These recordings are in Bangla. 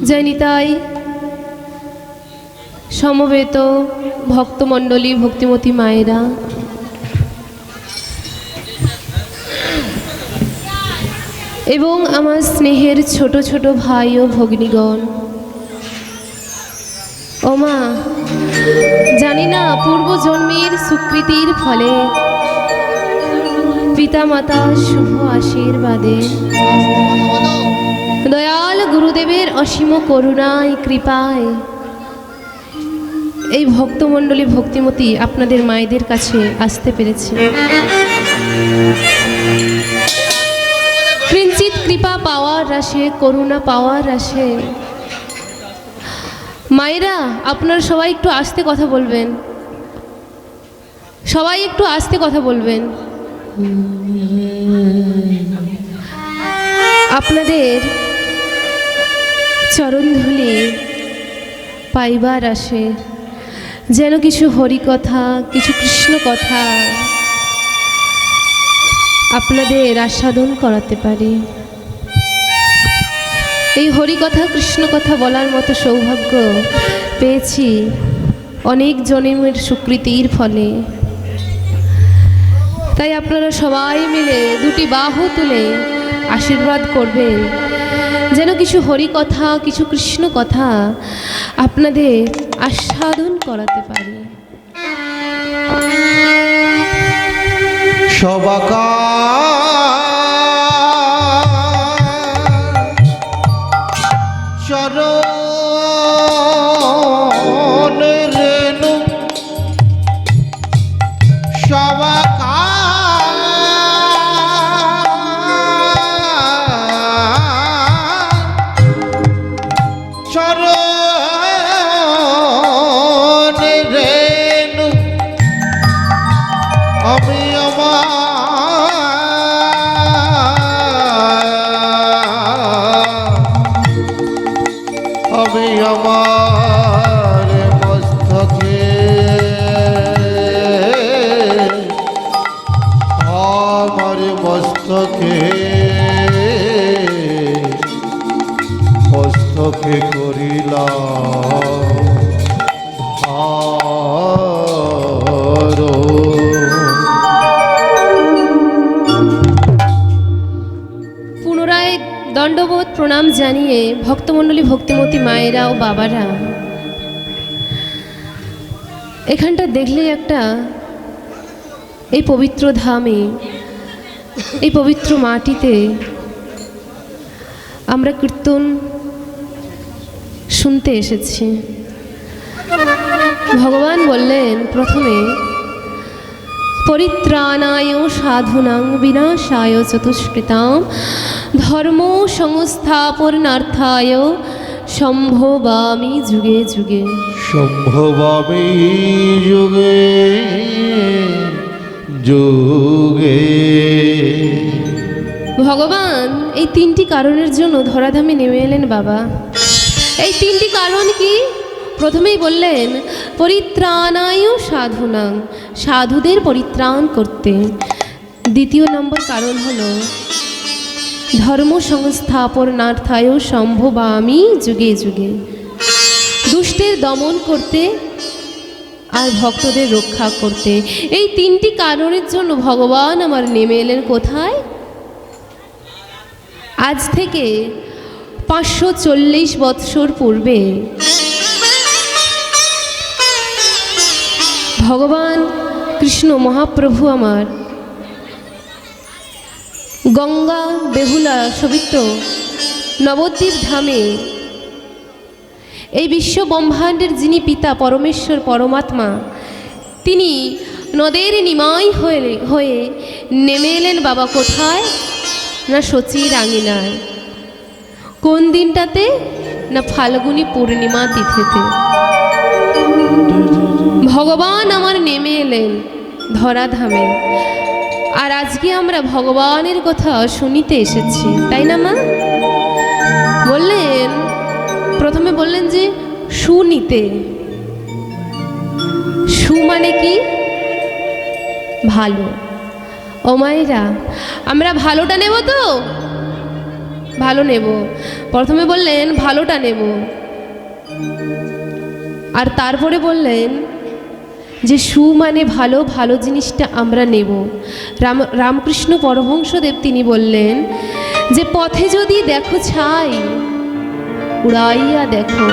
জয় নিতাই। সমবেত ভক্তমণ্ডলী, ভক্তিমতী মায়েরা, এবং আমার স্নেহের ছোট ছোট ভাই ও ভগ্নীগণ, ও মা, জানি না পূর্বজন্মের সুকৃতির ফলে পিতামাতা শুভ আশীর্বাদে দয়াল গুরুদেবের অসীম করুণায় কৃপায় এই ভক্তমণ্ডলী ভক্তিমতী আপনাদের মায়েদের কাছে আসতে পেরেছে। কিঞ্চিত কৃপা পাওয়ার আসে, করুণা পাওয়ার আসে। মায়েরা, আপনারা সবাই একটু আস্তে কথা বলবেন, সবাই একটু আস্তে কথা বলবেন। আপনাদের চরণধূলি পাইবার আসে, যেন কিছু হরিকথা, কিছু কৃষ্ণ কথা আপনাদের আস্বাদন করাতে পারি। এই হরিকথা, কৃষ্ণ কথা বলার মতো সৌভাগ্য পেয়েছি অনেক জন্মের সুকৃতির ফলে। তাই আপনারা সবাই মিলে দুটি বাহু তুলে আশীর্বাদ করবেন, যেন কিছু হরিকথা, কিছু কৃষ্ণ কথা আপনাদের আস্বাদন করাতে পারি। সবাকা চরণে রেণু সবাকা চরণে রেণু আমি আমার মস্তকে মস্তকে করিলাম পুনরায় দণ্ডবোধ প্রণাম জানিয়ে ভক্তমণ্ডলী ভক্তিমতী মায়েরা ও বাবারা, এখানটা দেখলে একটা এই পবিত্র ধামে, এই পবিত্র মাটিতে আমরা কীর্তন শুনতে এসেছি। ভগবান বললেন প্রথমে, পরিত্রাণায় সাধুনাং বিনাশায় চতুষ্কৃতাম ধর্ম সংস্থাপনার্থায় সম্ভবামি যুগে যুগে। সম্ভবামি যুগে যুগে। ভগবান এই তিনটি কারণের জন্য ধরাধামে নেমে এলেন বাবা। এই তিনটি কারণ কি? প্রথমেই বললেন পরিত্রাণায় সাধুনাং, সাধুদের পরিত্রাণ করতে। দ্বিতীয় নম্বর কারণ হলো ধর্ম সংস্থাপনার্থায় সম্ভবামি যুগে যুগে, দুষ্টের দমন করতে আর ভক্তদের রক্ষা করতে। এই তিনটি কারণের জন্য ভগবান আমার নেমে এলেন কোথায়? আজ থেকে 540 বৎসর পূর্বে ভগবান কৃষ্ণ মহাপ্রভু আমার গঙ্গা বেহুলা সবিত্র নবদ্বীপ ধামে এই বিশ্ব ব্রহ্মাণ্ডের যিনি পিতা পরমেশ্বর পরমাত্মা, তিনি নদের নিমাই হয়ে নেমে এলেন বাবা কোথায়? না সচির আঙিনায়। কোন দিনটাতে? না ফাল্গুনী পূর্ণিমা তিথিতে ভগবান আমার নেমে এলেন ধরাধামে। আর আজকে আমরা ভগবানের কথা শুনিতে এসেছি, তাই না মা? বললেন, প্রথমে বললেন যে শুনিতে। সু মানে কি? ভালো। ও মায়েরা, আমরা ভালোটা নেব তো? ভালো নেব। প্রথমে বললেন ভালোটা নেব, আর তারপরে বললেন যে সু মানে ভালো, ভালো জিনিসটা আমরা নেব। রামকৃষ্ণ পরমহংসদেব তিনি বললেন যে পথে যদি দেখো ছাই, উড়াইয়া দেখো,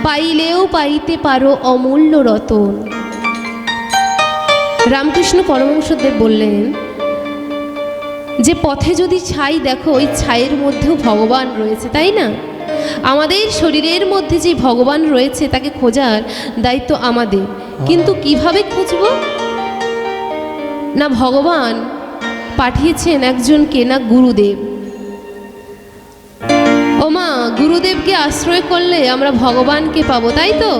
পাইলেও পাইতে পারো অমূল্য রতন। রামকৃষ্ণ পরমহংসদেব বললেন যে পথে যদি ছাই দেখো, ওই ছাইয়ের মধ্যেও ভগবান রয়েছে, তাই না? আমাদের শরীরের মধ্যে যে ভগবান রয়েছে তাকে খোঁজার দায়িত্ব আমাদের। কিন্তু কিভাবে খুঁজব? না ভগবান পাঠিয়েছেন একজনকে, না গুরুদেব। ওমা, গুরুদেবকে আশ্রয় করলে আমরা ভগবানকে পাবো, তাই তো?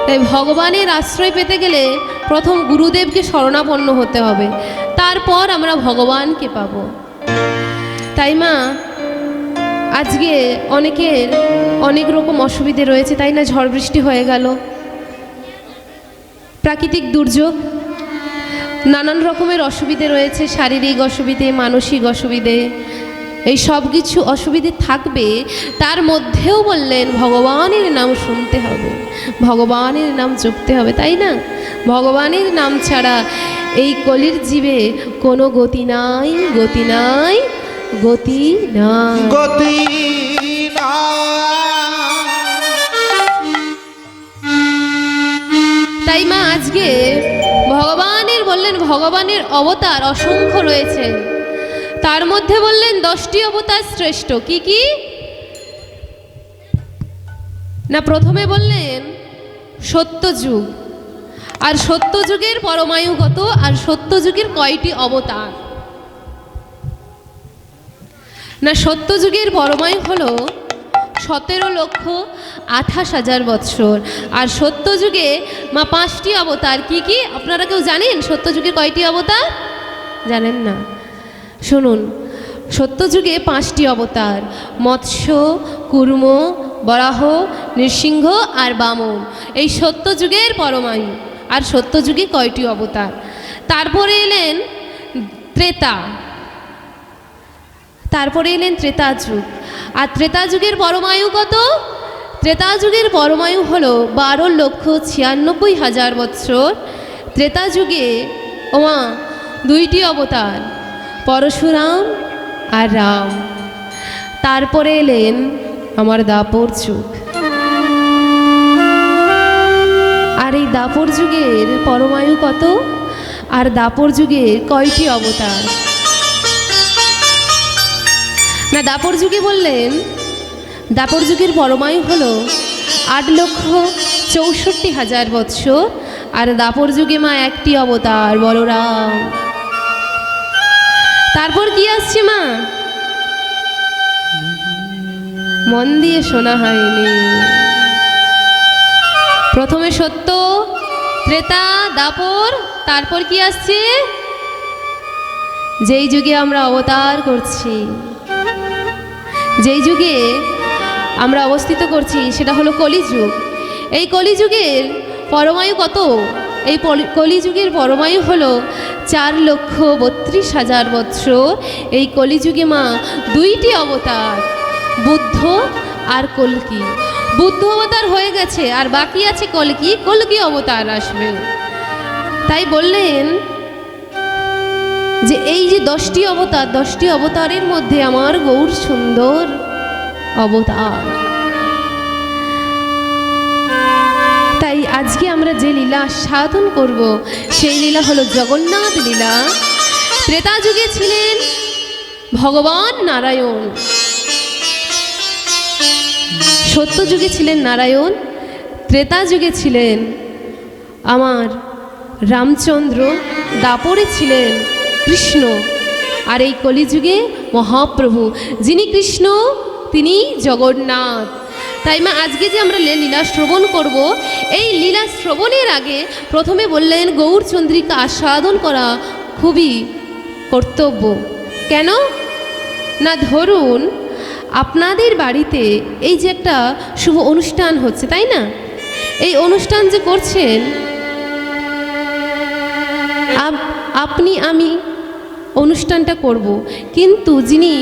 তাই ভগবানের আশ্রয় পেতে গেলে প্রথম গুরুদেবকে শরণাপন্ন হতে হবে, তারপর আমরা ভগবানকে পাব। তাই মা, আজকে অনেকের অনেক রকম অসুবিধে রয়েছে, তাই না? ঝড় বৃষ্টি হয়ে গেল, প্রাকৃতিক দুর্যোগ, নানান রকমের অসুবিধে রয়েছে, শারীরিক অসুবিধে, মানসিক অসুবিধে, এই সব কিছু অসুবিধে থাকবে। তার মধ্যেও বললেন ভগবানের নাম শুনতে হবে, ভগবানের নাম জপতে হবে, তাই না? ভগবানের নাম ছাড়া এই কলির জীবে কোনো গতি নাই, গতি নাই, গতি নাই, গতি না। তাই মা আজকে ভগবানের বললেন, ভগবানের অবতার অসংখ্য রয়েছে, তার মধ্যে বললেন 10টি অবতার শ্রেষ্ঠ। কি কি? না প্রথমে বললেন সত্যযুগ, আর সত্যযুগের পরমায়ু কত, আর সত্যযুগের কয়টি অবতার? না সত্যযুগের পরমায়ু হলো 17,28,000 বৎসর, আর সত্যযুগে মা 5টি অবতার। কি কি আপনারা কেউ জানেন সত্যযুগে কয়টি অবতার? জানেন না? শুনুন, সত্যযুগে 5টি অবতার, মৎস্য, কুর্ম, বরাহ, নৃসিংহ আর বামন। এই সত্যযুগের পরমায়ু। আর সত্যযুগে কয়টি অবতার? তারপরে এলেন ত্রেতা, তারপরে এলেন ত্রেতা যুগ। আর ত্রেতা যুগের পরমায়ু কত? ত্রেতা যুগের পরমায়ু হলো 12,96,000 বৎসর। ত্রেতা যুগে ওমা 2টি অবতার, পরশুরাম আর রাম। তারপরে এলেন আমার দাপর যুগ। আর এই দাপর যুগের পরমায়ু কত, আর দাপর যুগের কয়টি অবতার? না দাপর যুগে বললেন দাপর যুগের পরমায়ু হলো 8,64,000 বৎসর। আর দাপর যুগে মা 1টি অবতার, বলরাম। তারপর কি আসছে মা? মন দিয়ে শোনা হয়নি। প্রথমে সত্য, ত্রেতা, দাপর, তারপর কি আসছে? যেই যুগে আমরা অবতার করছি, যেই যুগে আমরা অবস্থিত করছি, সেটা হলো কলিযুগ। এই কলিযুগের পরমায়ু কত? এই কলিযুগের পরমায়ু হলো 4,32,000 বৎসর। এই কলিযুগে মা 2টি অবতার, বুদ্ধ আর কল্কি। বুদ্ধ অবতার হয়ে গেছে, আর বাকি আছে কল্কি। কল্কি অবতার আসবে। তাই বললেন যে এই যে 10টি অবতার, 10টি অবতারের মধ্যে আমার গৌর সুন্দর অবতার। তাই আজকে আমরা যে লীলা সাধন করব, সেই লীলা হলো জগন্নাথ লীলা। ত্রেতা যুগে ছিলেন ভগবান নারায়ণ, সত্য যুগে ছিলেন নারায়ণ, ত্রেতা যুগে ছিলেন আমার রামচন্দ্র, দাপরে ছিলেন কৃষ্ণ, আর এই কলিযুগে মহাপ্রভু যিনি কৃষ্ণ, তিনি জগন্নাথ। তাই মা আজকে যে আমরা লীলা শ্রবণ করব, এই লীলা শ্রবণের আগে প্রথমে বললেন গৌরচন্দ্রিকা আস্বাদন করা খুবই কর্তব্য। কেন না, ধরুন আপনাদের বাড়িতে এই যে একটা শুভ অনুষ্ঠান হচ্ছে, তাই না? এই অনুষ্ঠান যে করছেন, আপনি আমি অনুষ্ঠানটা করব, কিন্তু যিনি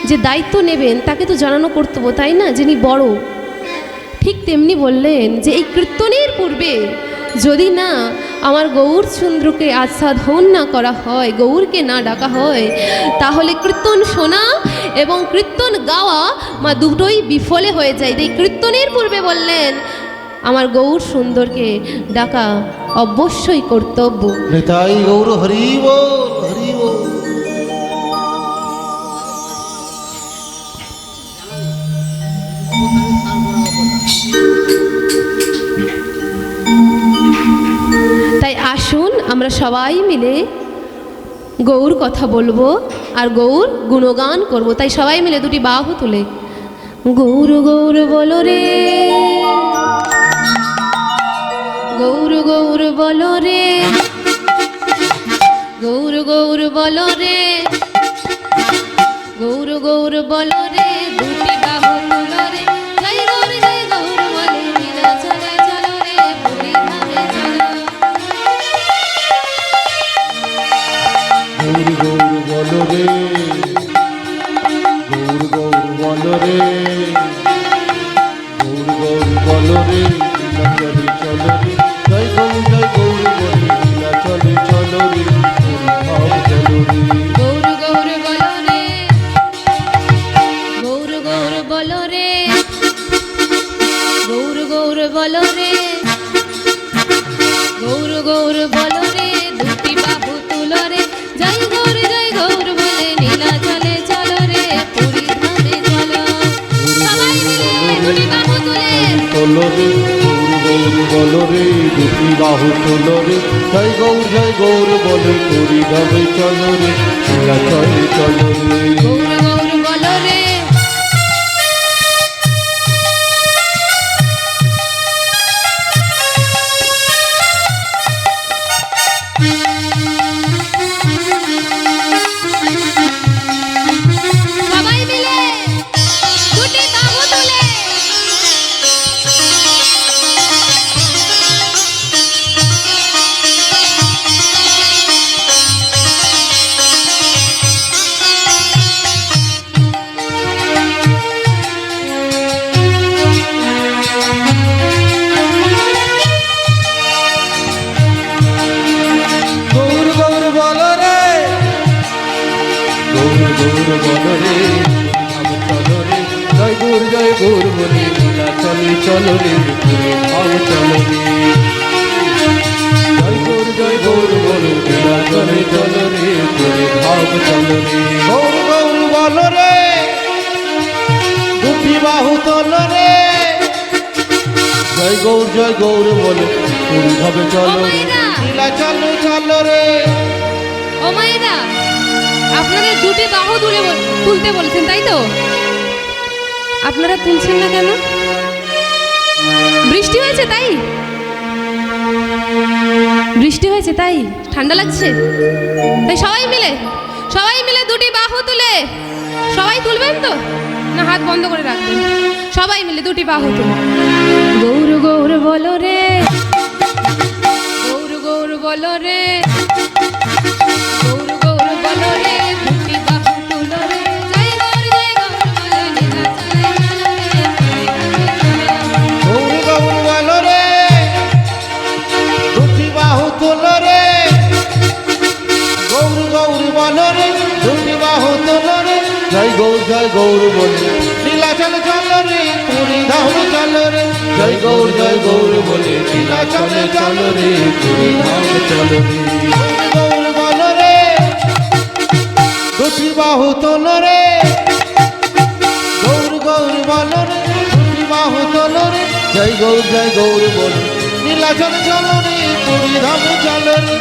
যে দায়িত্ব নেবেন তাকে তো জানানো কর্তব্য, তাই না, যিনি বড়। ঠিক তেমনি বললেন যে এই কীর্তনের পূর্বে যদি না আমার গৌরচন্দ্রকে আস্বাদন না করা হয়, গৌরকে না ডাকা হয়, তাহলে কীর্তন শোনা এবং কীর্তন গাওয়া দুটোই বিফলে হয়ে যায়। এই কীর্তনের পূর্বে বললেন আমার গৌর সুন্দরকে ডাকা অবশ্যই কর্তব্য। নিতাই গৌর হরি বল, হরি বল। তাই আসুন আমরা সবাই মিলে গৌর কথা বলবো আর গৌর গুণগান করব। তাই সবাই মিলে দুটি বাহু তুলে গৌর গৌর বলো রে, গৌর গৌর বলো রে, গৌর গৌর বলো রে, গৌর গৌর বলো রে, দুটি বাহু তুলো রে, জয় গৌর বলে লীলা চলে চলো রে, পুরী ধামে চলো। গৌর গৌর বলো রে, গৌর গৌর বলো রে, গৌর গৌর বলো রে, লীলা চলে চলো রে, জয় গৌর বলে লীলা চলে চলো রে, পুরী ধাম চলো রে। গৌর গৌর বলো রে, গৌর গৌর বলো রে, গৌর গৌর বলো রে, গৌর গৌর বলো রে, দুটি বাহু তুলো রে, জয় গৌর বলে নীলা চলে চলো রে, পুরী ধামে চলো। সবাই মিলে দুটি বাহু তুলে তোলো রে, গৌর গৌর বলো রে, দুটি বাহু তোলো রে, জয় গৌর বলে পুরী ধামে চলো রে, লীলা চলে চলো রে। গৌর গৌর বলো রে। সবাই মিলে দুটি বাহু তুলে গৌর গৌর বলো রে, গৌর গৌর বলো রে, ধাম চলো রে, জয় গৌর বলে লীলা চলে চলো রে, পুরী ধাম চলো রে। জয় গৌর বলে লীলা চলে চলো রে, পুরী ধাম চলো রে। গৌর গৌর বলো রে, দুটি বাহু তোলো রে, জয় গৌর বলে পুরী ধামে চলো রে, লীলা চলো চলো রে। ও মায়েরা, আপনাদের দুটি বাহু তুলতে বলছেন, তাই তো? আপনারা তুলছেন না কেন? বৃষ্টি হয়েছে তাই? বৃষ্টি হয়েছে তাই ঠান্ডা লাগছে? তাই সবাই মিলে দুটি বাহু তুলে, সবাই তুলবেন তো না হাত বন্ধ করে রাখবেন? সবাই মিলে দুটি বাহু তুলে গৌর গৌর বলো রে, গৌর গৌর বলো রে, গৌর গৌর বলো রে, দুটি বাহু তুলো রে, জয় গৌর বলে লীলা চলে চলো রে, পুরী ধামে চলো। গৌর গৌর বলো রে, দুটি বাহু তোলো রে, গৌর গৌর বলো রে, দুটি বাহু তোলো রে, জয় গৌর বলে লীলা চলে চলো রে, পুরী ধাম চলো রে, জয় গৌর বলে লীলা চলে চলো রে, পুরী ধাম চলো রে। গৌর বলো রে, দুটি বাহু তোলো রে, গৌর বলো রে, দুটি বাহু তোলো রে, জয় গৌর বলে লীলা চলে চলো রে, পুরী ধাম চলো রে।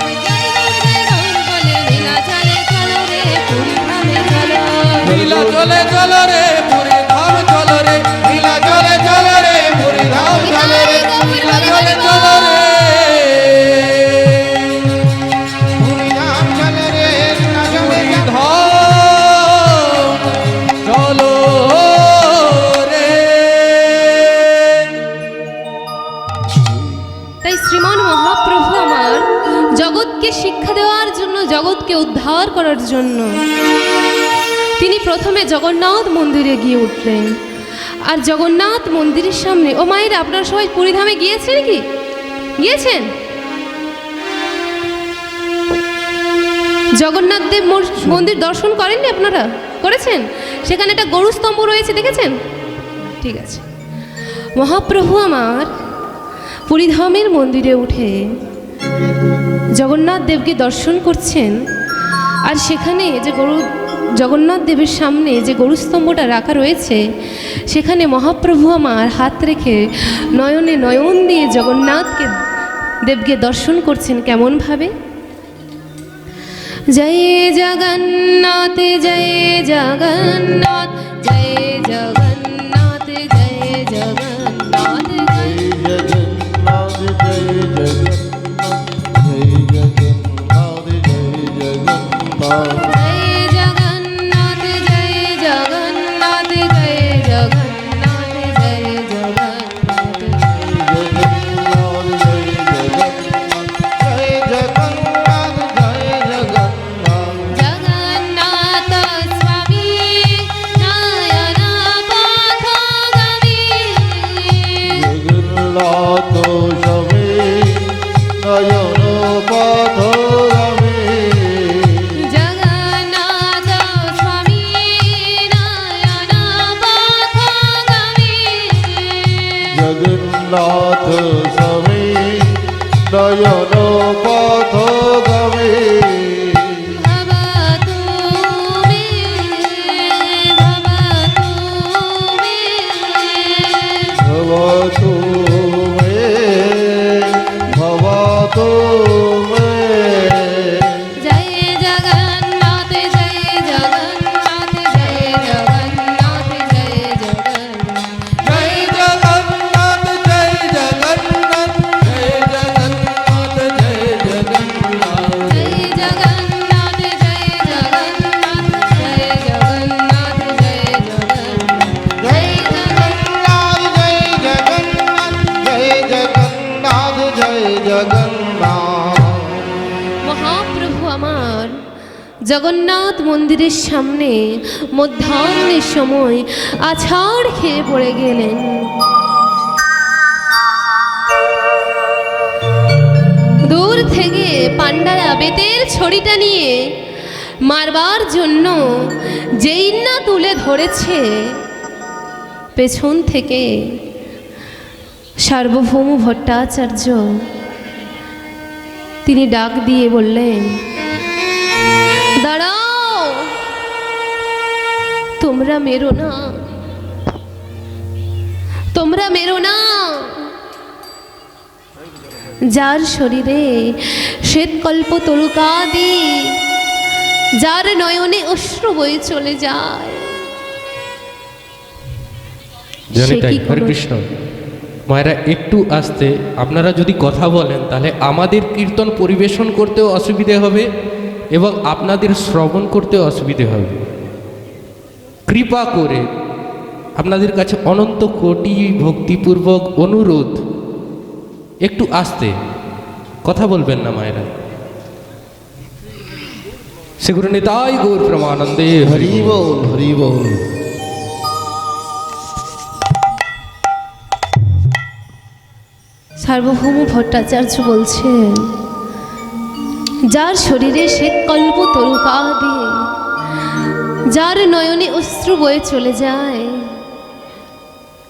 লীলা চলে চলো রে, পুরী ধামে চলো রে, লীলা চলে চলো রে, পুরী ধাম চলো রে, লীলা চলে চলো রে, পুরী ধাম চলো রে, লীলা চলে চলো রে। তাই শ্রীমান মহাপ্রভু আমার জগৎকে শিক্ষা দেওয়ার জন্য, জগৎকে উদ্ধার করার জন্য তিনি প্রথমে জগন্নাথ মন্দিরে গিয়ে উঠলেন। আর জগন্নাথ মন্দিরের সামনে, ও মায়ের আপনারা সবাই পুরীধামে গিয়েছেন কি? গিয়েছেন? জগন্নাথ দেব মন্দির দর্শন করেননি আপনারা? করেছেন? সেখানে একটা গরু স্তম্ভ রয়েছে, দেখেছেন? ঠিক আছে। মহাপ্রভু আমার পুরীধামের মন্দিরে উঠে জগন্নাথ দেবকে দর্শন করছেন। আর সেখানে যে জগন্নাথ দেবের সামনে যে গরুস্তম্ভটা রাখা রয়েছে, সেখানে মহাপ্রভু আমার হাত রেখে নয়নে নয়ন দিয়ে জগন্নাথকে দেবকে দর্শন করছেন। কেমনভাবে? জয় জগন্নাথ জয় জগন্নাথ জয় জগন্নাথ জয় জগন্নাথ জয় জগন্নাথ জয় জগন্নাথ জয় জগন্নাথ জয় জগন্নাথ জগন্নাথ স্বামী নয়ন পথগামী ভবতু মে ভবতু মে। জয় জগন্নাথ জয় জগন্নাথ জয় জগন্নাথ জয় জগন্নাথ জয় জগন্নাথ জয় জগন্নাথ জয় জগন্নাথ জয় জগন্নাথ জয় জগন্নাথ জয় জগন্নাথ জয় জগন্নাথ জয় জগন্নাথ জয় জগন্নাথ জয় জগন্নাথ জয় জগন্নাথ। মহাপ্রভু আমার জগন্নাথ মন্দিরের সামনে মধ্যাহ্নের সময় আছাড় খেয়ে পড়ে গেলেন। দূর থেকে পান্ডারা বেতের ছড়িটা নিয়ে মারবার জন্য যেই না তুলে ধরেছে, পেছন থেকে সার্বভৌম ভট্টাচার্য তিনি ডাক দিয়ে বললেন, দাঁড়াও, তোমরা মেরো না, তোমরা মেরো না। যার শরীরে শ্বেতকল্প তরুকাদি, যার নয়নে অশ্রু বয়ে চলে যায়, জানি সে তাই। কি হরে করবে? কৃষ্ণ। মায়েরা একটু আসতে, আপনারা যদি কথা বলেন তাহলে আমাদের কীর্তন পরিবেশন করতেও অসুবিধে হবে এবং আপনাদের শ্রবণ করতেও অসুবিধে হবে। কৃপা করে আপনাদের কাছে অনন্ত কোটি ভক্তিপূর্বক অনুরোধ, একটু আসতে কথা বলবেন না মায়েরা। সেগুলো নিতাই গৌর প্রমানন্দে হরি হরি বল হরি বল। সার্বভৌম ভট্টাচার্য বলছেন, যার শরীরে শ্বেতকল্প তরুকাদি, যার নয়নে অশ্রু বয়ে চলে যায়,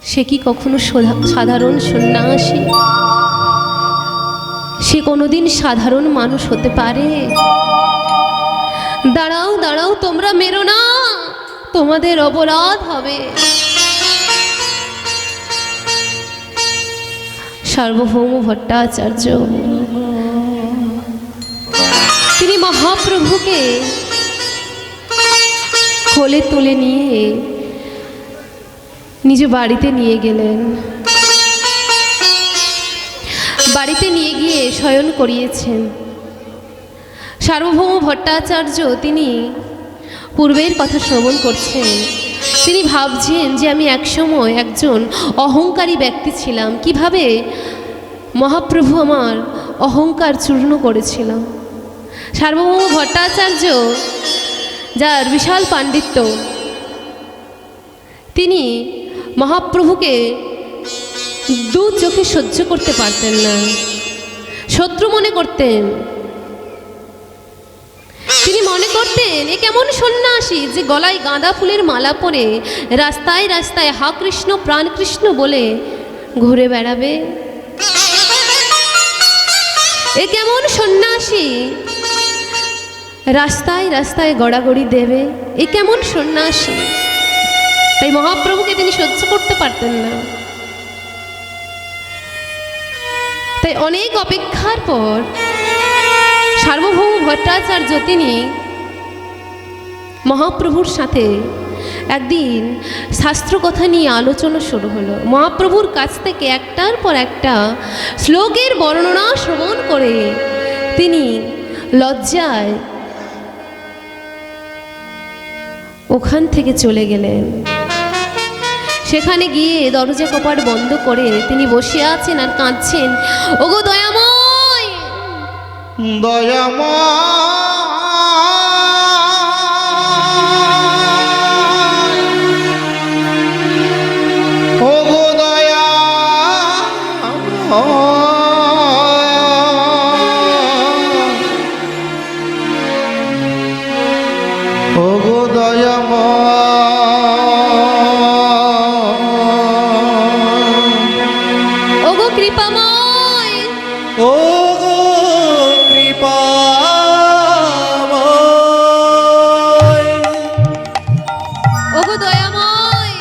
সে কি কখনো সাধারণ সন্ন্যাসী? সে কোনোদিন সাধারণ মানুষ হতে পারে? দাঁড়াও দাঁড়াও, তোমরা মেরো না, তোমাদের অপরাধ হবে। সার্বভৌম ভট্টাচার্য তিনি মহাপ্রভুকে কোলে তুলে নিয়ে নিজ বাড়িতে নিয়ে গেলেন। বাড়িতে নিয়ে গিয়ে শয়ন করিয়েছেন। সার্বভৌম ভট্টাচার্য তিনি পূর্বের কথা শ্রবণ করছেন। তিনি ভাবছেন যে আমি একসময় একজন অহংকারী ব্যক্তি ছিলাম, কিভাবে মহাপ্রভু আমার অহংকার চূর্ণ করেছিল। সার্বভৌম ভট্টাচার্য, যার বিশাল পাণ্ডিত্য, তিনি মহাপ্রভুকে দু চোখে সহ্য করতে পারতেন না, শত্রু মনে করতেন। তিনি মনে করতেন এ কেমন সন্ন্যাসী যে গলায় গাঁদা ফুলের মালা পরে রাস্তায় রাস্তায় হা কৃষ্ণ প্রাণ কৃষ্ণ বলে ঘুরে বেড়াবে। এ কেমন সন্ন্যাসী রাস্তায় রাস্তায় গড়াগড়ি দেবে, এ কেমন সন্ন্যাসী। তাই মহাপ্রভুকে তিনি সহ্য করতে পারতেন না। তাই অনেক অপেক্ষার পর সার্বভৌম ভট্টাচার্য তিনি মহাপ্রভুর সাথে একদিন শাস্ত্র কথা নিয়ে আলোচনা শুরু হলো। মহাপ্রভুর কাছ থেকে একটার পর একটা শ্লোকের বর্ণনা শ্রবণ করে তিনি লজ্জায় ওখান থেকে চলে গেলেন। সেখানে গিয়ে দরজা কপাট বন্ধ করে তিনি বসে আছেন আর কাঁদছেন, ওগো দয়াময়, দয়াময়, ওগো দয়াময়, ওগো দয়াময়, ওগো কৃপাময়, ওগো কৃপাময়, ওগো দয়াময়,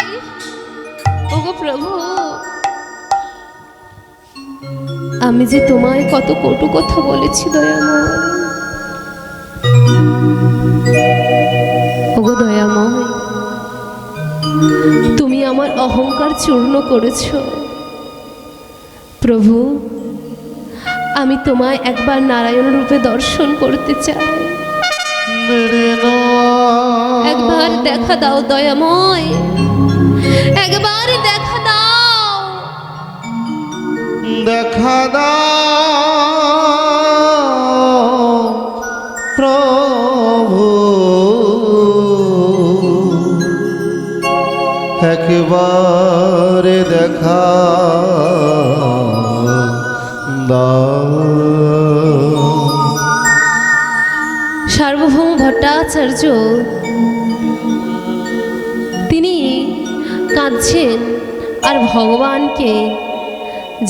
ওগো প্রভু, আমি যে তোমায় কত কটু কথা বলেছি দয়াময়। ওগো দয়াময়, তুমি আমার অহংকার চূর্ণ করেছ। প্রভু, আমি তোমায় একবার নারায়ণ রূপে দর্শন করতে চাই, একবার দেখা দাও দয়াময়, একবার দেখা দাও। দেখা দাও প্রভু, একবারে দেখা দাও। সার্বভৌম ভট্টাচার্য তিনি কাঁদছেন আর ভগবানকে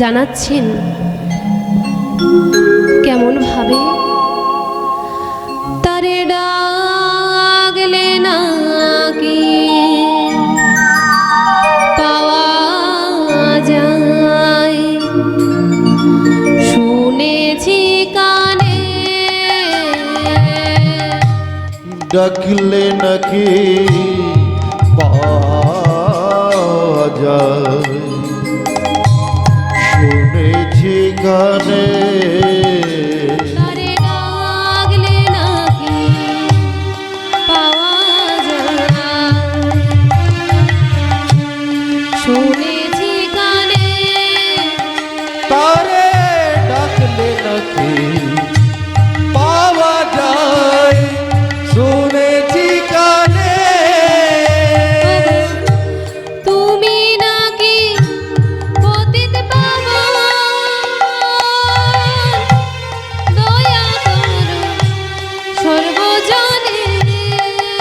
জানাচ্ছেন কেমন ভাবে, তারে ডাকলে নাকি পাওয়া যায়, শুনেছি কানে, ডাকলে নাকি পাওয়া যায়, শুনেছি গানে, তারে ডাকলে নাকি পাওয়া যায়, শুনেছি কানে, তারে ডাকলে নাকি পাওয়া যায়, শুনেছি কানে, তুমি নাকি পতিত পাবন, দয়া করো সর্বজনে,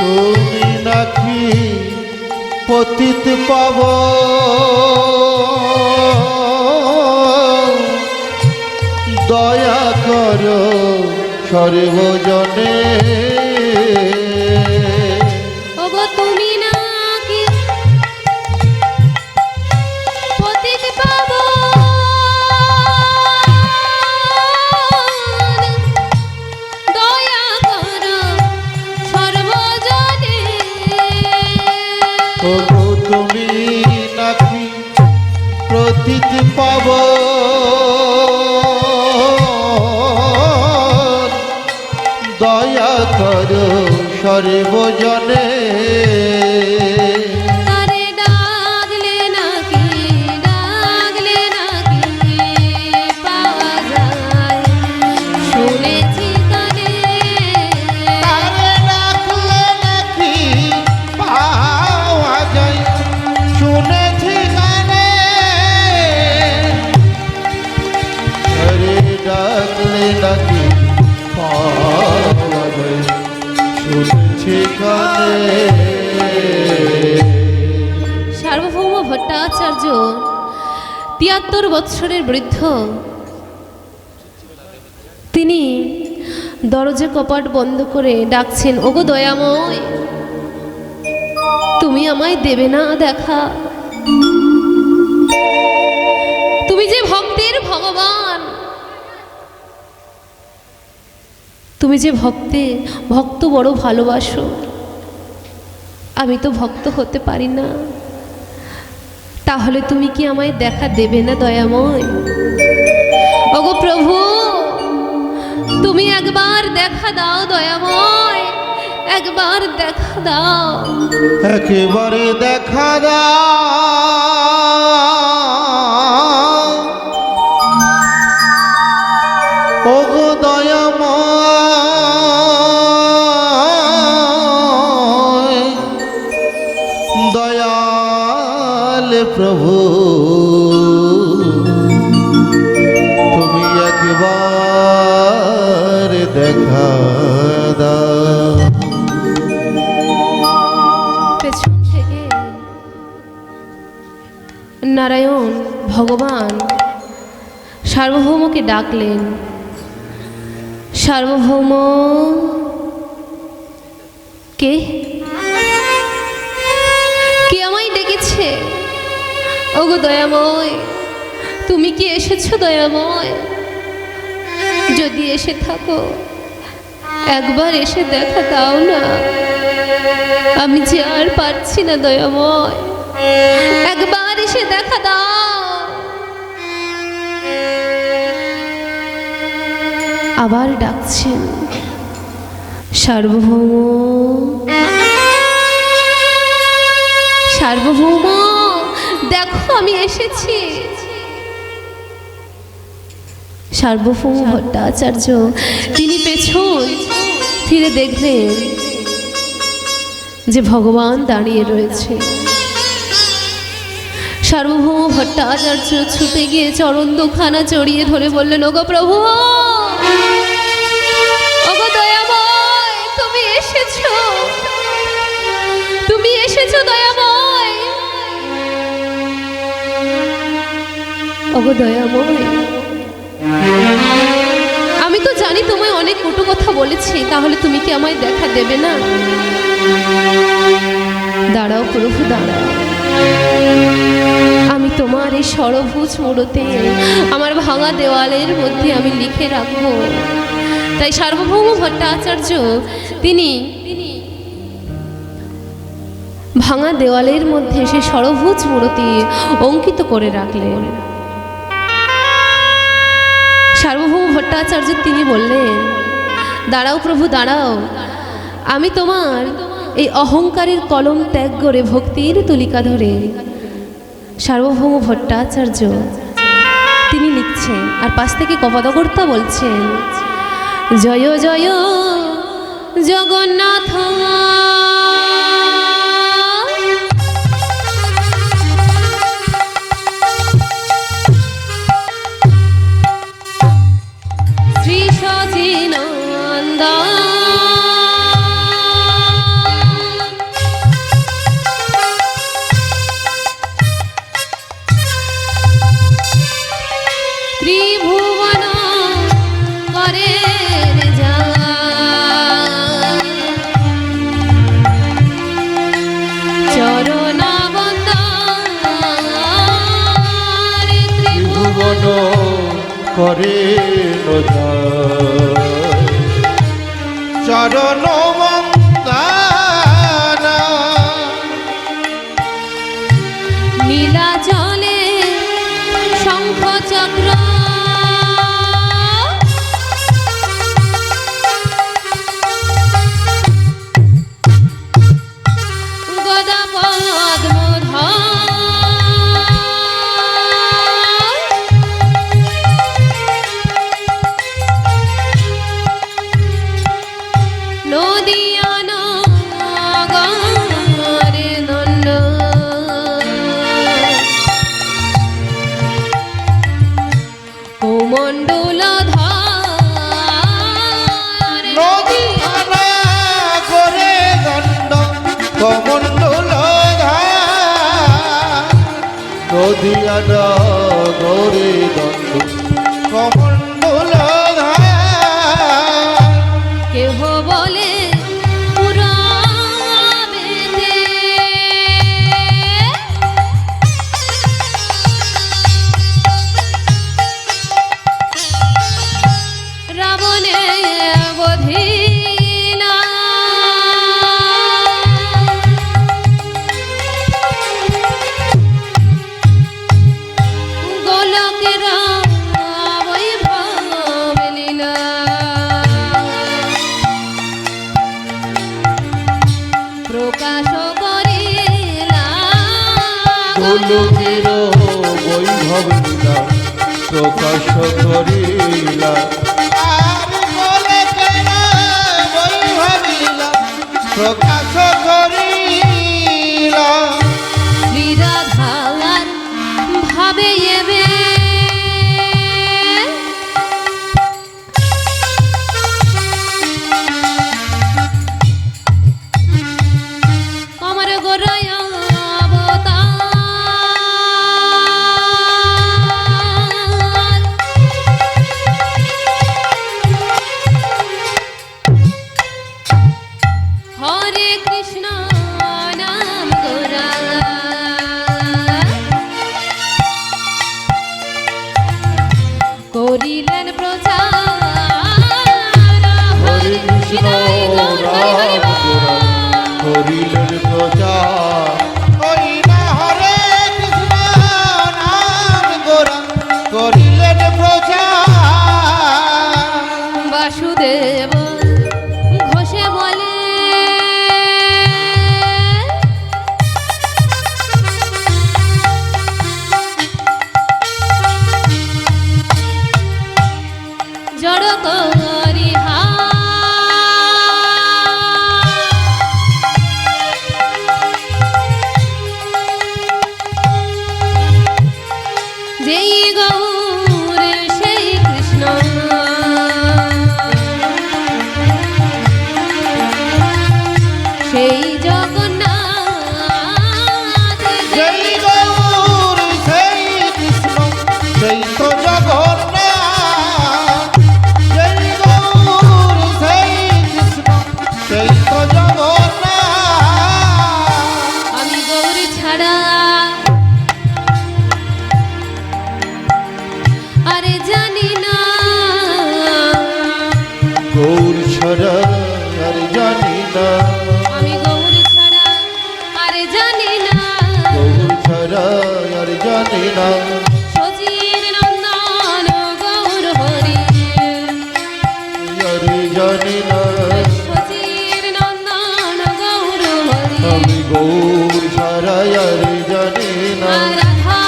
তুমি নাকি পতিত পাব, দয়া করো সর্বজনে, ওগো তুমি নাকি পতিত পাবন, দয়া করো সর্বজনে, ওগো তুমি নাকি পতিত পাব, দয়া করো সর্বজনে, তারে ডাকলে নাকি পাওয়া যায়, শুনেছি কানে, তারে ডাকলে নাকি পাওয়া যায়, ডাকে পাওয়া যায় শুনেছি কানে। সার্বভৌম ভট্টাচার্য ৭৩ বৎসরের বৃদ্ধ, তিনি দরজা কপাট বন্ধ করে ডাকছেন, ওগো দয়াময়, তুমি আমায় দেবে না দেখা? তুমি যে ভক্তের ভগবান, তুমি যে ভক্ত বড় ভালোবাসো, আমি তো ভক্ত হতে পারি না, তাহলে তুমি কি আমায় দেখা দেবে না দয়াময়? ওগো প্রভু, তুমি একবার দেখা দাও দয়াময়, একবার দেখা দাও। একেবারে দেখা দাও ওগো দয়াময়, দয়াল প্রভু, তুমি একবার দেখা দাও। পেছন থেকে নারায়ণ ভগবান সার্বভৌমকে ডাকলেন, সার্বভৌম। কে কে আমায় ডেকেছে? ওগো দয়াময়, তুমি কি এসেছো দয়াময়? যদি এসে থাকো একবার এসে দেখা দাও না, আমি যে আর পারছি না দয়াময়, একবার এসে দেখা দাও। আবার ডাকছেন, সার্বভৌম, সার্বভৌম, দেখো আমি এসেছি। সার্বভৌম ভট্টাচার্য তিনি পেছন ফিরে দেখলেন যে ভগবান দাঁড়িয়ে রয়েছে। সার্বভৌম ভট্টাচার্য ছুটে গিয়ে চরণ দুখানা জড়িয়ে ধরে বললেন, ওগো প্রভু, ওগো দয়াময়, তুমি এসেছো, তুমি এসেছো দয়াময়, ওগো দয়াময়। আমি তো জানি তোমায় অনেক কটু কথা বলেছি, তাহলে তুমি কি আমায় দেখা দেবে না? দাঁড়াও প্রভু, দাঁড়াও, আমি তোমার এই ষড়ভুজ মূরতে আমার ভাঙা দেওয়ালের মধ্যে আমি লিখে রাখবো। তাই সার্বভৌম ভট্টাচার্য তিনি ভাঙা দেওয়ালের মধ্যে সে ষড়ভুজ মূরতি অঙ্কিত করে রাখলেন। সার্বভৌম ভট্টাচার্য তিনি বললেন, দাঁড়াও প্রভু, দাঁড়াও, আমি তোমার এই অহংকারের কলম ত্যাগ করে ভক্তির তুলিকা ধরে। সার্বভৌম ভট্টাচার্য তিনি লিখছেন, আর পাশ থেকে কপদকর্তা বলছেন, জয় জয় জগন্নাথ, শ্রী সচিনন্দ, ত্রিভুবন করে যা, চরণাবন্দ ত্রিভুবন করে চরণ বন্দনা, নীলা জলে শঙ্খ চক্র, গদা পদ্মধর, নদিয়ানা গৌরী দণ্ড কমণ্ডল কেহ বলে পুরাবেতে, রাবণে বধিলা, গোলকের বৈভব লীলা, প্রকাশ করিলা গোলকের বৈভব লীলা প্রকাশ করিলা, প্রকাশ করিলা। শ্রীরাধার ভাবে এবে আমার গোরায় অবতার, হরে কৃষ্ণ নাম গোরা, করিলেন প্রচার, হরে কৃষ্ণ হরি রাম গোরা করিলেন প্রচার, হরি না হরে কৃষ্ণ নাম গোরা করিলেন প্রচার। বাসুদেব ঘোষে বলে জড় করি যেই গৌর সেই কৃষ্ণ, সেই জগন্নাথ, সেই গৌর সেই কৃষ্ণ সেই তো জগন্নাথ, সেই গৌর সেই কৃষ্ণ সেই তো জগন্নাথ। আমি গৌরী ছাড়া আরে জানি না, গৌর ছাড়া আর জানি না, আমি গৌরী ছাড়া আরে জানি না, গৌর ছাড়া আর জানি না, সচির নন্দন গৌর হরি, আর জানি না, সচির নন্দন গৌর হরি, আমি গৌর ছাড়া আর জানি না, রাধা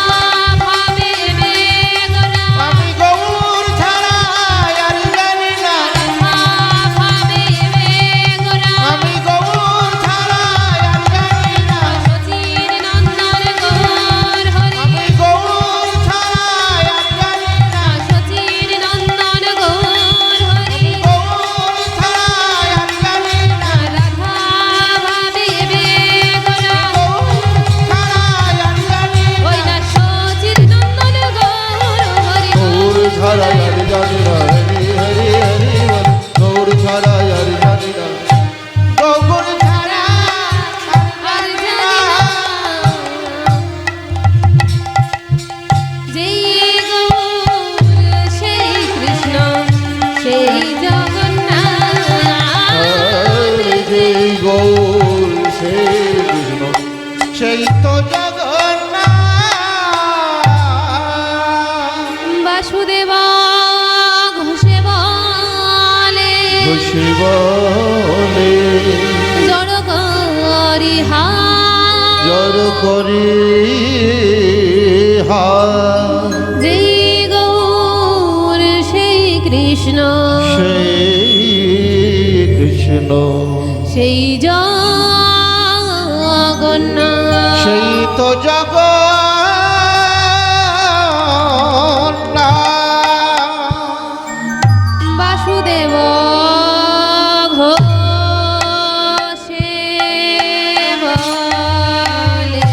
ভাবে বেগরা, আমি গৌর ছাড়া আর জানি না, রাধা ভাবে বেগরা, আমি গৌর ছাড়া আর জানি না, সচির নন্দন গৌর হরি, আমি গৌর ছাড়া আর জানি না, সচির নন্দন গৌর হরি, গৌর ছাড়া আর জানি না, রাধা ভাবে বেগরা, গৌর ছাড়া আর জানি না, ওই না সচির নন্দন গৌর হরি, গৌর ছাড়া আর জানি না, হরি হরি হরি বল, গৌর ছাড়া আর জানি না, গৌর ছাড়া আর জানি না, যেই গৌর সেই কৃষ্ণ সেই জগন্নাথ, যে গৌর সেই কৃষ্ণ সেই তো জগন্নাথ। বাসুদেবা ঘোষে বলে শিবলে জড় করি জর করি হা, যেই গৌর সেই কৃষ্ণ সেই কৃষ্ণ সেই জগন্নাথ, সেই তো জগন্নাথ। বাসুদেব ঘোষে বলে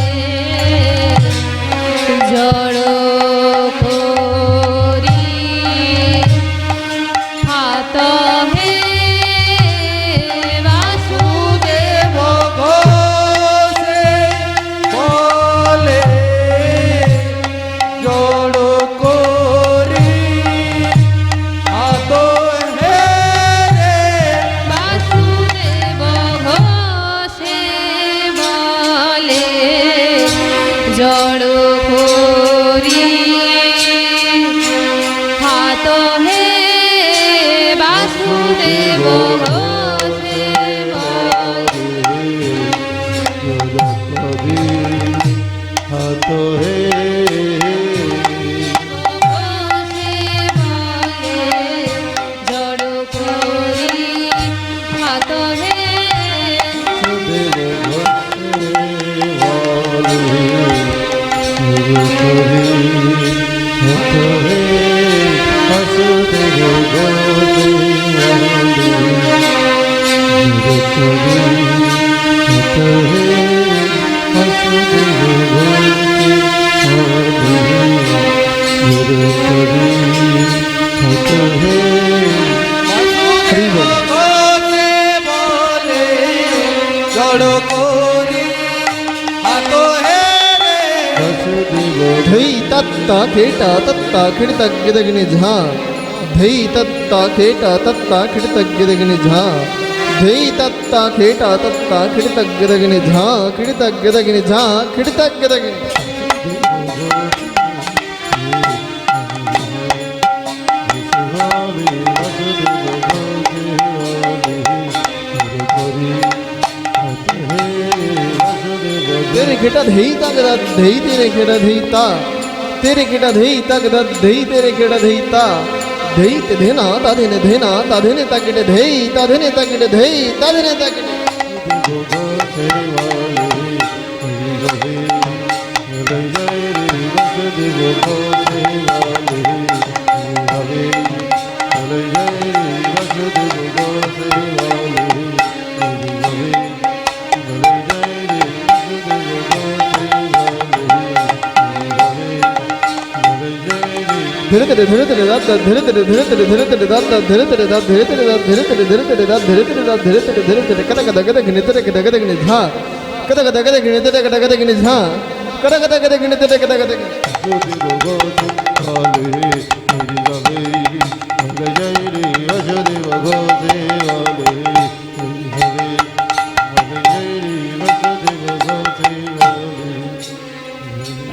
धई तत्ता खेटा तत्ता खिड़तग्गिदग्नि झा धई तत्ता खेटा तत्ता खिड़तग्गिदग्नि झा धई तत्ता खेटा तत्ता खिड़तग्गिदग्नि झा खिड़तग्गिदग्नि झा खिड़तग्गिदग्नि तेरे खेटा धई तक धई तेरे खेटा धई ता तेरे खेटा धई तक धई तेरे खेटा धई ता धई ते धेना ता धेने धेना ता धेने तकिटे धई ता धेने तकिटे धई ता धेने तकिटे धीरे धीरे धीरे धीरे दाद धीरे धीरे धीरे धीरे धीरे धीरे दाद धीरे धीरे दाद धीरे धीरे दाद धीरे धीरे धीरे धीरे दाद धीरे धीरे दाद धीरे धीरे धीरे धीरे कदा कदा कदा गिने तेरे कदा कदा गिने झा कदा कदा कदा गिने तेरे कदा कदा गिने झा कदा कदा कदा गिने तेरे कदा कदा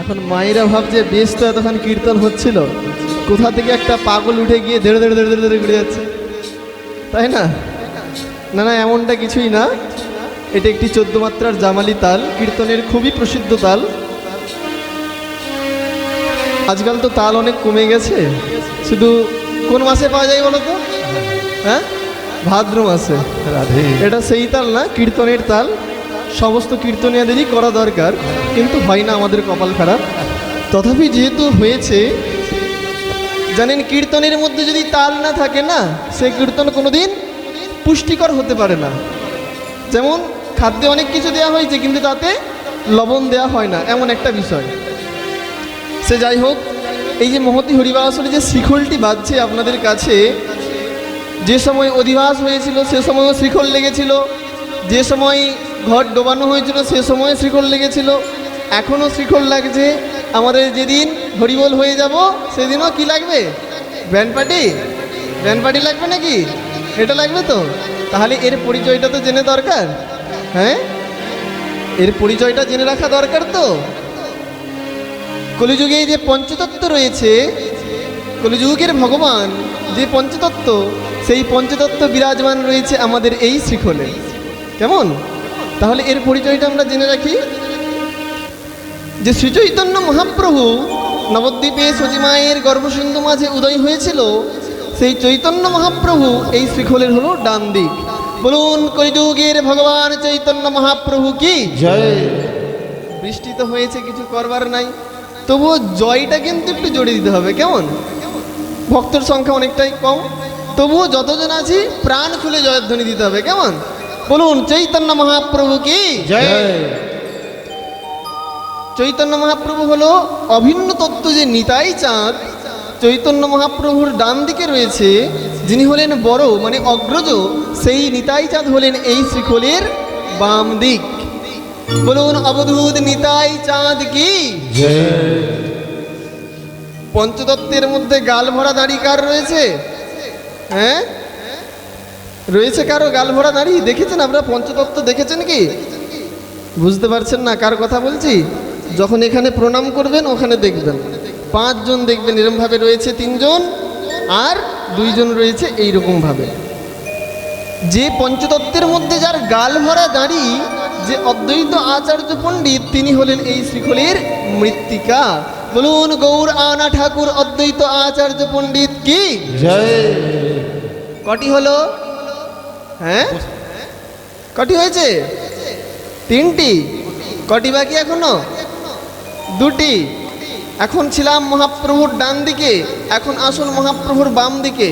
এখন মায়েরা ভাবছে বেশ তো এতক্ষণ কীর্তন হচ্ছিল কোথা থেকে একটা পাগল উঠে গিয়ে ধীরে ধীরে ধীরে ধীরে ঘুরে যাচ্ছে তাই না না না এমনটা কিছুই না এটা একটি 14 মাত্রার জামালি তাল কীর্তনের খুবই প্রসিদ্ধ তাল আজকাল তো তাল অনেক কমে গেছে শুধু কোন মাসে পাওয়া যায় বলো তো হ্যাঁ ভাদ্র মাসে রাধে এটা সেই তাল না কীর্তনের তাল সমস্ত কীর্তনিয়াদেরই করা দরকার কিন্তু হয় না আমাদের কপাল খারাপ তথাপি যেহেতু হয়েছে জানেন কীর্তনের মধ্যে যদি তাল না থাকে না সেই কীর্তন কোনোদিন পুষ্টিকর হতে পারে না যেমন খাদ্যে অনেক কিছু দেওয়া হয়েছে কিন্তু তাতে লবণ দেওয়া হয় না এমন একটা বিষয় সে যাই হোক এই যে মহতি হরিবাসরে যে শিখলটি বাজছে আপনাদের কাছে যে সময় অধিবাস হয়েছিল সে সময়ও শিখল লেগেছিল যে সময় ঘর ডোবানো হয়েছিল সে সময় শিখল লেগেছিল এখনও শিখল লাগছে আমাদের যেদিন হরিবোল হয়ে যাব সেদিনও কি লাগবে ব্যান্ড পার্টি লাগবে নাকি এটা লাগবে তো তাহলে এর পরিচয়টা তো জেনে দরকার হ্যাঁ এর পরিচয়টা জেনে রাখা দরকার তো কলিযুগে যে পঞ্চতত্ত্ব রয়েছে কলিযুগের ভগবান যে পঞ্চতত্ত্ব সেই পঞ্চতত্ত্ব বিরাজমান রয়েছে আমাদের এই শিখলে কেমন তাহলে এর পরিচয়টা আমরা জেনে রাখি যে শ্রীচৈতন্য মহাপ্রভু নবদ্বীপে সচিমায়ের গর্ভসিন্ধু মাঝে উদয় হয়েছিল সেই চৈতন্য মহাপ্রভু এই শ্রীখলের হলো ডান দিক বলুন কলিযুগের ভগবান চৈতন্য মহাপ্রভু কি জয়। বৃষ্টি তো হয়েছে কিছু করবার নাই তবুও জয়টা কিন্তু একটু জোরে দিতে হবে কেমন ভক্তর সংখ্যা অনেকটাই কম তবুও যতজন আছি প্রাণ খুলে জয়ধ্বনি দিতে হবে কেমন বলুন চৈতন্য মহাপ্রভু কি জয়। চৈতন্য মহাপ্রভু হলো অভিন্ন তত্ত্ব যে নিতাই চাঁদ চৈতন্য মহাপ্রভুর ডান দিকে রয়েছে যিনি হলেন বড় মানে অগ্রজ সেই নিতাই চাঁদ হলেন এই শ্রীখলের বাম দিক বলুন অবধূত নিতাই চাঁদ কি পঞ্চতত্ত্বের মধ্যে গাল ভরা দাড়ি কার রয়েছে হ্যাঁ রয়েছে কারো গাল ভরা দাড়ি দেখেছেন আপনারা পঞ্চতত্ত্ব দেখেছেন কি বুঝতে পারছেন না কার কথা বলছি যখন এখানে প্রণাম করবেন ওখানে দেখবেন 5 জন দেখবেন এরকমভাবে রয়েছে 3 জন আর 2 জন রয়েছে এইরকমভাবে যে পঞ্চতত্ত্বের মধ্যে যার গাল ভরা দাড়ি যে অদ্বৈত আচার্য পণ্ডিত তিনি হলেন এই শ্রীখলের মৃত্তিকা বলুন গৌর আনা ঠাকুর অদ্বৈত আচার্য পণ্ডিত কি জয়। কটি হলো হ্যাঁ কটি হয়েছে 3টি কটি বাকি এখনো 2টি এখন ছিলাম মহাপ্রভুর ডান দিকে এখন আসুন মহাপ্রভুর বাম দিকে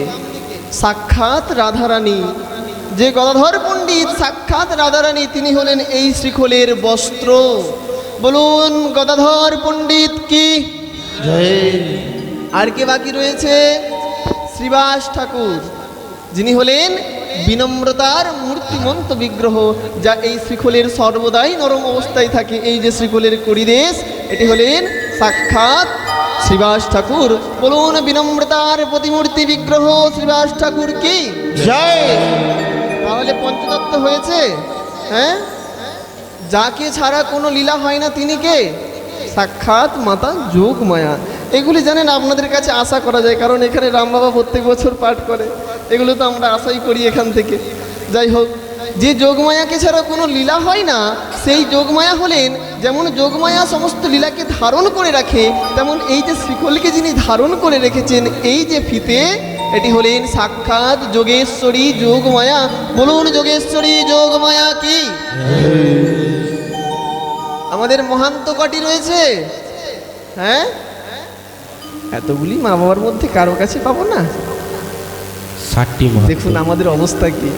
সাক্ষাৎ রাধারানী যে গদাধর পণ্ডিত সাক্ষাৎ রাধারানী, তিনি হলেন এই শ্রীখোলের বস্ত্র। বলুন গদাধর পণ্ডিত কি? জয়। আর কে বাকি রয়েছে? শ্রীবাস ঠাকুর, যিনি হলেন বিনম্রতার মূর্তিমন্ত বিগ্রহ, যা এই শ্রীখোলের সর্বদাই নরম অবস্থায় থাকে। এই যে শ্রীখোলের করিদেশ, এটি হলেন সাক্ষাৎ শ্রীবাস ঠাকুর। বলুন বিনম্রতার প্রতিমূর্তি বিগ্রহ শ্রীবাস ঠাকুর কি? জয়। তাহলে পঞ্চতত্ত্ব হয়েছে। হ্যাঁ, যাকে ছাড়া কোনো লীলা হয় না তিনি কে? সাক্ষাৎ মাতা যোগমায়া। এগুলি জানেন আপনাদের কাছে আশা করা যায়, কারণ এখানে রাম বাবা প্রত্যেক বছর পাঠ করে, এগুলো তো আমরা আশাই করি এখান থেকে। যাই হোক, যে যোগমায়াকে ছাড়া কোনো লীলা হয় না, সেই যোগমায়া হলেন, যেমন যোগমায়া সমস্ত লীলাকে ধারণ করে রাখে, তেমন এই যে শ্রীখোলকে যিনি ধারণ করে রেখেছেন, এই যে ফিতে, এটি হলেন সাক্ষাৎ যোগেশ্বরী যোগমায়া। বলুন যোগেশ্বরী যোগমায়া কি? আমাদের মহান্ত কটি রয়েছে? হ্যাঁ, এতগুলি মা বাবার মধ্যে কারো কাছে পাবো না? 60টি দেখুন আমাদের অবস্থা কি।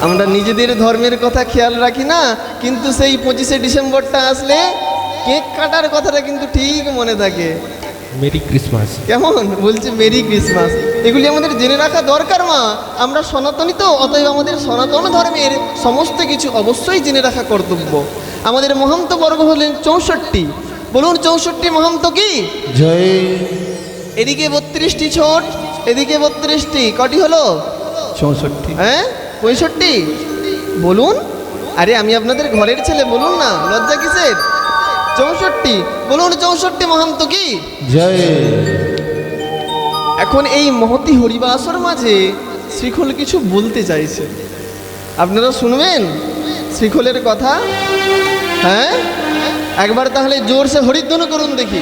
আমরা নিজেদের ধর্মের কথা খেয়াল রাখি না, কিন্তু সেই 25শে ডিসেম্বরটা আসলে কেক কাটার কথাটা কিন্তু ঠিক মনে থাকে। Merry Christmas. কেমন বলছে মেরি ক্রিসমাস। এগুলি আমাদের জেনে রাখা দরকার মা। আমরা সনাতনী তো, অতএব আমাদের সনাতন ধর্মের সমস্ত কিছু অবশ্যই জেনে রাখা কর্তব্য। আমাদের মহান্ত বর্গ হলেন 64। বলুন 64 মহান্ত কি? জয়। এদিকে 32টি ছোট, এদিকে 32টি, কটি হলো? 64। হ্যাঁ 65। বলুন, আরে আমি আপনাদের ঘরের ছেলে, বলুন না, লজ্জা কিসের? 64। বলুন 64 মহান্ত কি? জয়। এখন এই মহতি হরিবাসর মাঝে শ্রীখোল কিছু বলতে চাইছে, আপনারা শুনবেন শ্রীখোলের কথা? হ্যাঁ, একবার তাহলে জোরসে হরিধ্বনি করুন দেখি।